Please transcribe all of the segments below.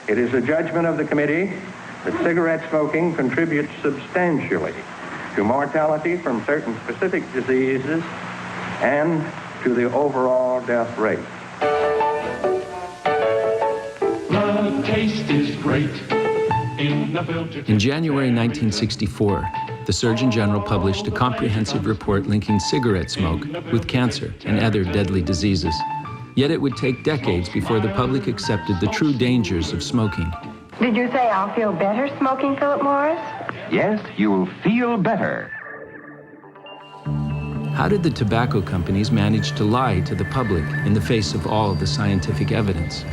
It is the judgment of the committee that cigarette smoking contributes substantially to mortality from certain specific diseases and to the overall death rate. The taste is great in the filter. In January 1964, the Surgeon General published a comprehensive report linking cigarette smoke with cancer and other deadly diseases. Yet it would take decades before the public accepted the true dangers of smoking. Did you say I'll feel better smoking, Philip Morris? Yes, you'll feel better. How did the tobacco companies manage to lie to the public in the face of all the scientific evidence?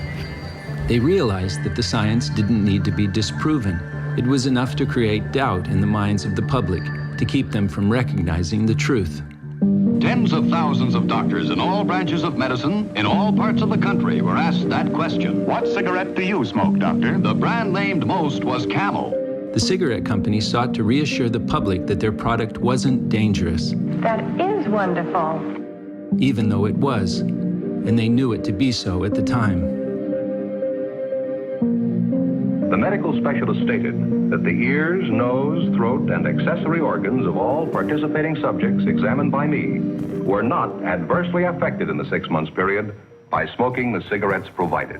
They realized that the science didn't need to be disproven. It was enough to create doubt in the minds of the public to keep them from recognizing the truth. Tens of thousands of doctors in all branches of medicine, in all parts of the country, were asked that question. What cigarette do you smoke, doctor? The brand named most was Camel. The cigarette companies sought to reassure the public that their product wasn't dangerous. That is wonderful. Even though it was, and they knew it to be so at the time. The medical specialist stated that the ears, nose, throat, and accessory organs of all participating subjects examined by me were not adversely affected in the 6 months period by smoking the cigarettes provided.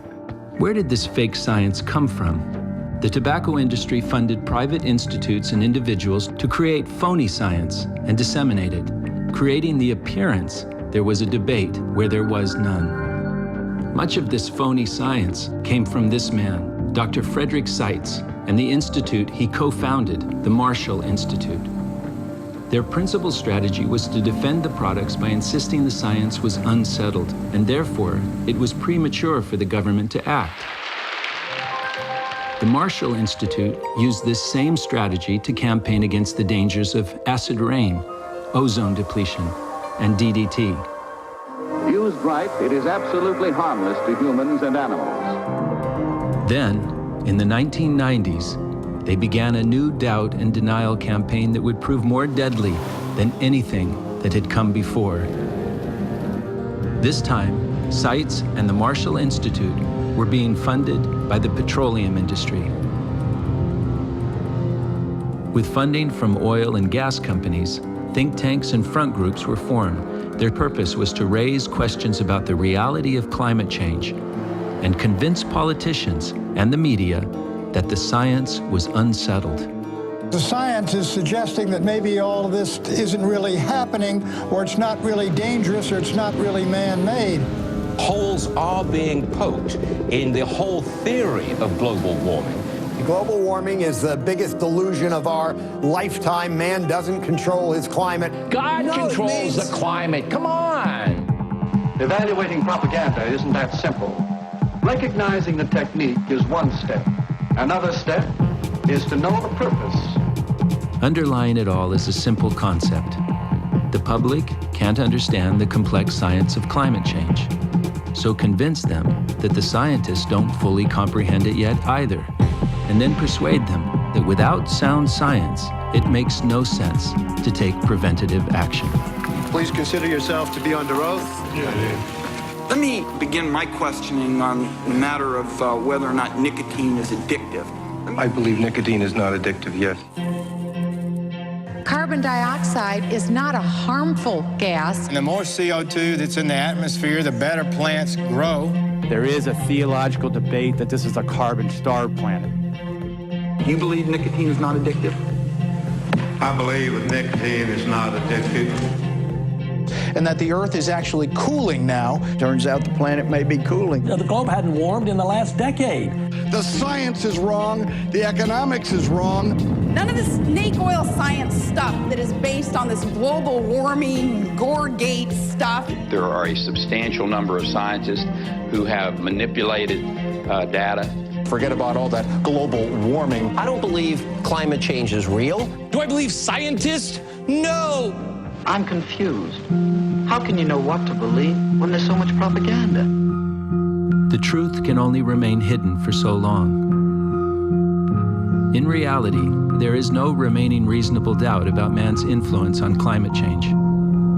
Where did this fake science come from? The tobacco industry funded private institutes and individuals to create phony science and disseminate it, creating the appearance there was a debate where there was none. Much of this phony science came from this man, Dr. Frederick Seitz, and the institute he co-founded, the Marshall Institute. Their principal strategy was to defend the products by insisting the science was unsettled, and therefore it was premature for the government to act. The Marshall Institute used this same strategy to campaign against the dangers of acid rain, ozone depletion, and DDT. Used right, it is absolutely harmless to humans and animals. Then, in the 1990s, they began a new doubt and denial campaign that would prove more deadly than anything that had come before. This time, Seitz and the Marshall Institute were being funded by the petroleum industry. With funding from oil and gas companies, think tanks and front groups were formed. Their purpose was to raise questions about the reality of climate change and convince politicians and the media that the science was unsettled. The science is suggesting that maybe all of this isn't really happening, or it's not really dangerous, or it's not really man-made. Holes are being poked in the whole theory of global warming. Global warming is the biggest delusion of our lifetime. Man doesn't control his climate. God controls the climate. Come on! Evaluating propaganda isn't that simple. Recognizing the technique is one step. Another step is to know the purpose. Underlying it all is a simple concept. The public can't understand the complex science of climate change. So convince them that the scientists don't fully comprehend it yet either. And then persuade them that without sound science, it makes no sense to take preventative action. Please consider yourself to be under oath. Let me begin my questioning on the matter of whether or not nicotine is addictive. I believe nicotine is not addictive yet. Carbon dioxide is not a harmful gas. And the more CO2 that's in the atmosphere, the better plants grow. There is a theological debate that this is a carbon-starved planet. You believe nicotine is not addictive? I believe that nicotine is not addictive. And that the Earth is actually cooling now. Turns out the planet may be cooling. The globe hadn't warmed in the last decade. The science is wrong. The economics is wrong. None of this snake oil science stuff that is based on this global warming, Gore-Gate stuff. There are a substantial number of scientists who have manipulated data. Forget about all that global warming. I don't believe climate change is real. Do I believe scientists? No! I'm confused. How can you know what to believe when there's so much propaganda? The truth can only remain hidden for so long. In reality, there is no remaining reasonable doubt about man's influence on climate change.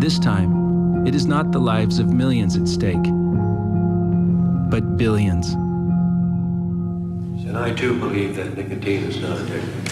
This time, it is not the lives of millions at stake, but billions. And I too believe that nicotine is not addictive.